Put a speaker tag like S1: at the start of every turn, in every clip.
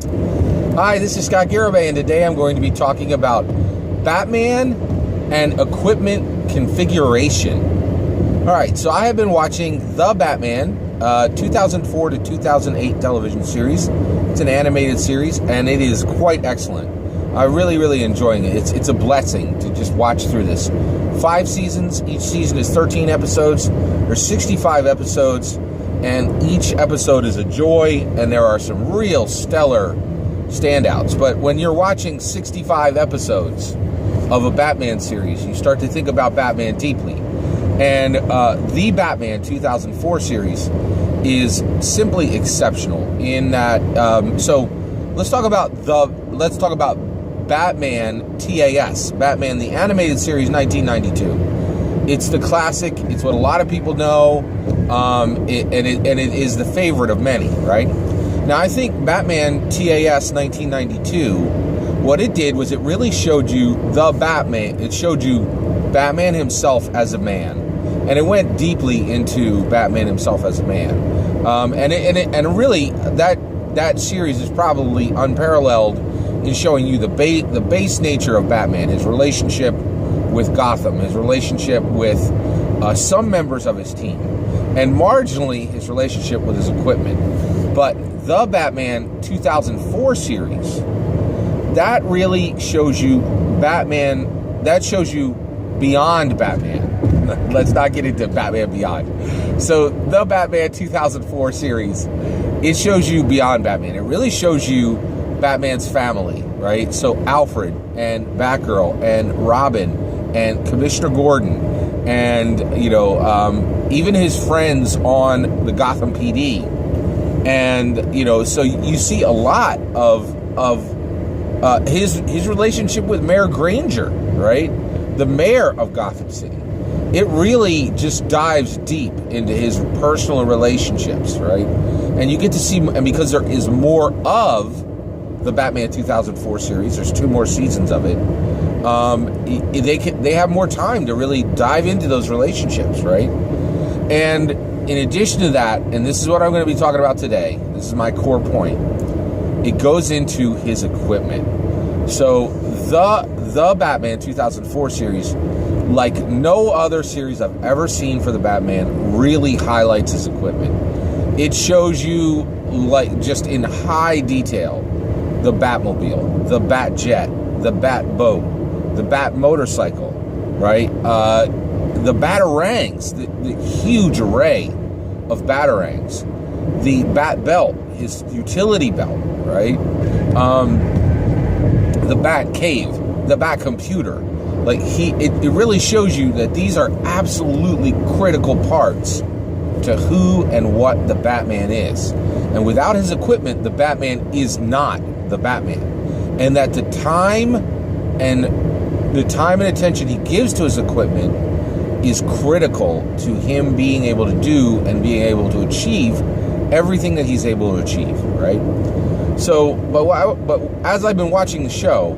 S1: Hi, this is Scott Garibay, and today I'm going to be talking about Batman and equipment configuration. All right, so I have been watching The Batman, 2004 to 2008 television series. It's an animated series, and it is quite excellent. I'm really enjoying it. It's a blessing to just watch through this. 5 seasons. Each season is 13 episodes. There's 65 episodes, and each episode is a joy, and there are some real stellar standouts. But when you're watching 65 episodes of a Batman series, you start to think about Batman deeply. And the Batman 2004 series is simply exceptional in that. So let's talk about Batman TAS, Batman the Animated Series 1992. It's the classic. It's what a lot of people know, and it is the favorite of many, right? Now, I think Batman TAS 1992, what it did was it really showed you the Batman. It showed you Batman himself as a man, and it went deeply into Batman himself as a man. And really, that series is probably unparalleled in showing you the base nature of Batman, his relationship with Gotham, his relationship with some members of his team, and marginally his relationship with his equipment. But the Batman 2004 series, that really shows you Batman, that shows you beyond Batman. Let's not get into Batman Beyond. So the Batman 2004 series, it shows you beyond Batman. It really shows you Batman's family, right? So Alfred and Batgirl and Robin and Commissioner Gordon and, even his friends on the Gotham PD. And, so you see a lot of his relationship with Mayor Granger, right? The mayor of Gotham City. It really just dives deep into his personal relationships, right? And you get to see, and because there is more of the Batman 2004 series, there's 2 more seasons of it, they have more time to really dive into those relationships, right? And in addition to that, and this is what I'm going to be talking about today, this is my core point, it goes into his equipment. So the Batman 2004 series, like no other series I've ever seen for the Batman, really highlights his equipment. It shows you, like, just in high detail, the Batmobile, the Batjet, the Batboat, the Bat motorcycle, right? The Batarangs, the huge array of Batarangs, the Bat belt, his utility belt, right? The Bat cave, the Bat computer. Like it really shows you that these are absolutely critical parts to who and what the Batman is. And without his equipment, the Batman is not the Batman. And that the time and attention he gives to his equipment is critical to him being able to do and being able to achieve everything that he's able to achieve, right? So, but as I've been watching the show,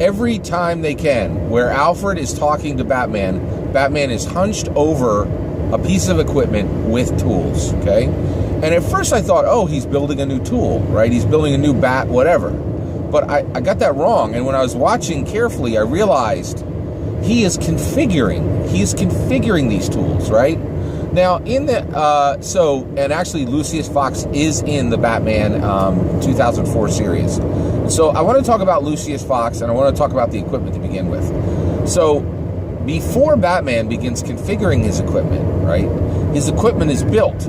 S1: every time they can, where Alfred is talking to Batman, Batman is hunched over a piece of equipment with tools, okay? And at first I thought, oh, he's building a new tool, right? He's building a new bat, whatever. But I got that wrong. And when I was watching carefully, I realized he is configuring these tools, right? Now, in the, and actually Lucius Fox is in the Batman 2004 series. So I want to talk about Lucius Fox, and I want to talk about the equipment to begin with. So before Batman begins configuring his equipment, right, his equipment is built.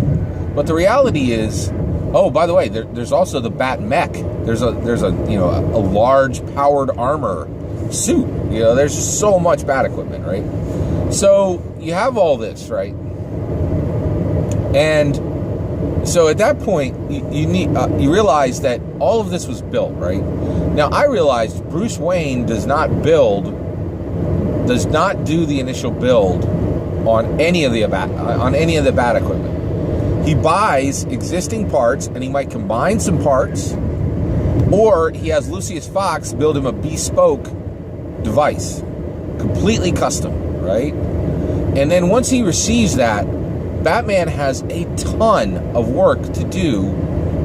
S1: But the reality is, oh, by the way, there's also the Bat mech. There's a large powered armor suit. There's just so much Bat equipment, right? So you have all this, right? And so at that point, you realize that all of this was built, right? Now I realized Bruce Wayne does not do the initial build on any of the Bat equipment. He buys existing parts, and he might combine some parts, or he has Lucius Fox build him a bespoke device, completely custom, right? And then once he receives that, Batman has a ton of work to do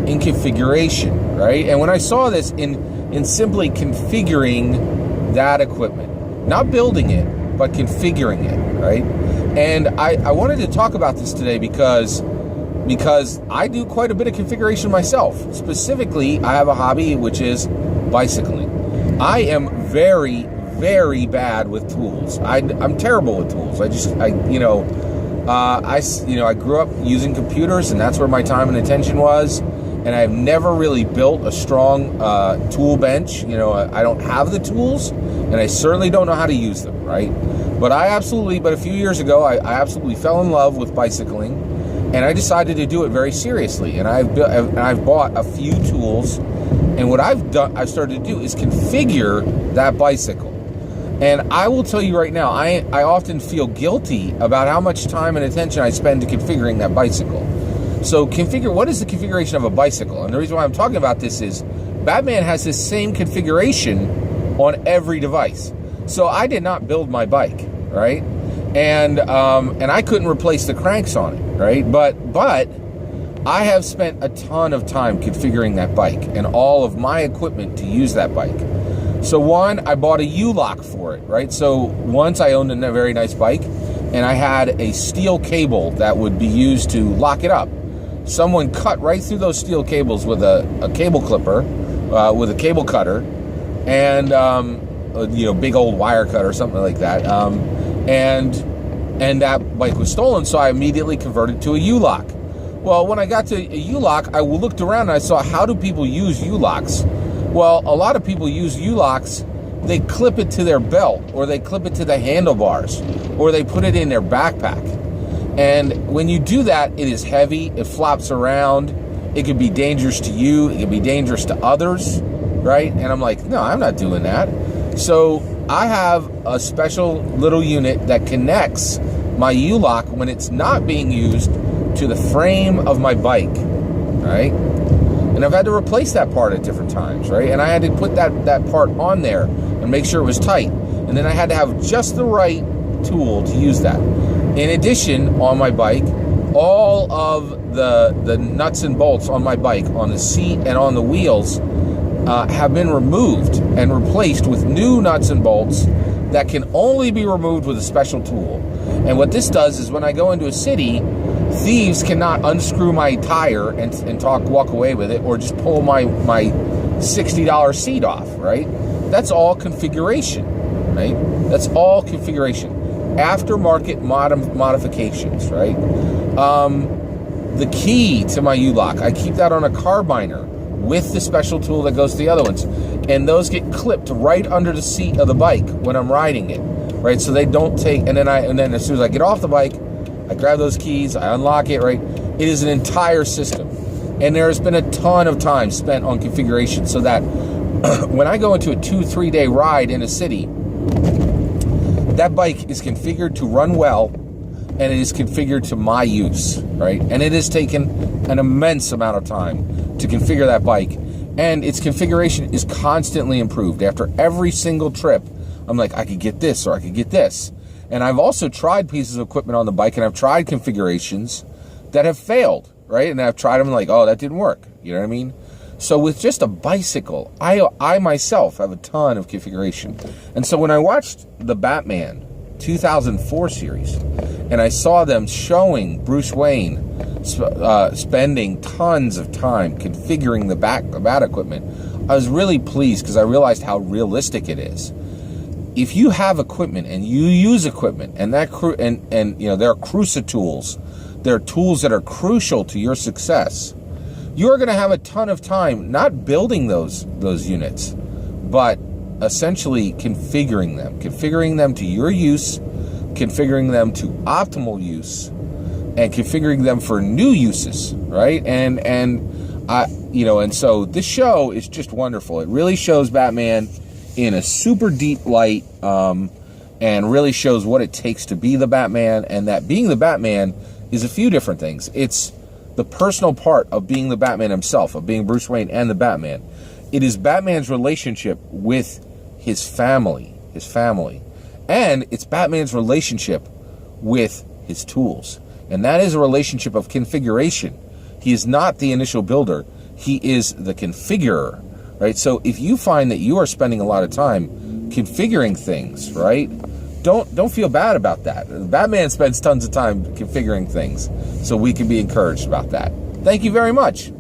S1: in configuration, right? And when I saw this in simply configuring that equipment, not building it, but configuring it, right? And I wanted to talk about this today because I do quite a bit of configuration myself. Specifically, I have a hobby, which is bicycling. I am very, very bad with tools. I'm terrible with tools. I grew up using computers, and that's where my time and attention was. And I've never really built a strong tool bench. I don't have the tools, and I certainly don't know how to use them, right? But a few years ago, I absolutely fell in love with bicycling, and I decided to do it very seriously. And I've bought a few tools, and what I've started to do is configure that bicycle. And I will tell you right now, I often feel guilty about how much time and attention I spend to configuring that bicycle. So what is the configuration of a bicycle? And the reason why I'm talking about this is Batman has this same configuration on every device. So I did not build my bike, right? And I couldn't replace the cranks on it, right? But I have spent a ton of time configuring that bike and all of my equipment to use that bike. So one, I bought a U-lock for it, right? So once I owned a very nice bike, and I had a steel cable that would be used to lock it up. Someone cut right through those steel cables with a cable clipper, with a cable cutter, and big old wire cutter or something like that. And that bike was stolen, so I immediately converted to a U-lock. Well, when I got to a U-lock, I looked around and I saw, how do people use U-locks? Well, a lot of people use U-locks, they clip it to their belt, or they clip it to the handlebars, or they put it in their backpack. And when you do that, it is heavy, it flops around, it could be dangerous to you, it could be dangerous to others, right? And I'm like, no, I'm not doing that. So I have a special little unit that connects my U-lock when it's not being used to the frame of my bike, right? And I've had to replace that part at different times, right? And I had to put that part on there and make sure it was tight. And then I had to have just the right tool to use that. In addition, on my bike, all of the nuts and bolts on my bike, on the seat and on the wheels, have been removed and replaced with new nuts and bolts that can only be removed with a special tool. And what this does is when I go into a city, thieves cannot unscrew my tire and walk away with it, or just pull my $60 seat off, right? That's all configuration, right? That's all configuration. Aftermarket modifications, right? The key to my U-lock, I keep that on a carbiner with the special tool that goes to the other ones. And those get clipped right under the seat of the bike when I'm riding it, right? So they don't take, and then as soon as I get off the bike, I grab those keys, I unlock it, right? It is an entire system. And there has been a ton of time spent on configuration so that when I go into a 2-3 day ride in a city, that bike is configured to run well, and it is configured to my use, right? And it has taken an immense amount of time to configure that bike, and its configuration is constantly improved. After every single trip, I'm like, I could get this or I could get this. And I've also tried pieces of equipment on the bike, and I've tried configurations that have failed, right? And I've tried them and like, oh, that didn't work. You know what I mean? So with just a bicycle, I myself have a ton of configuration. And so when I watched the Batman 2004 series, and I saw them showing Bruce Wayne spending tons of time configuring the bat equipment, I was really pleased because I realized how realistic it is. If you have equipment and you use equipment, and there are crucial tools, there are tools that are crucial to your success, you're going to have a ton of time not building those units, but essentially configuring them to your use, configuring them to optimal use, and configuring them for new uses, right? And so this show is just wonderful. It really shows Batman in a super deep light, and really shows what it takes to be the Batman, and that being the Batman is a few different things. It's the personal part of being the Batman himself, of being Bruce Wayne and the Batman. It is Batman's relationship with his family, and it's Batman's relationship with his tools. And that is a relationship of configuration. He is not the initial builder. He is the configurer, right? So if you find that you are spending a lot of time configuring things, right? Don't feel bad about that. Batman spends tons of time configuring things, so we can be encouraged about that. Thank you very much.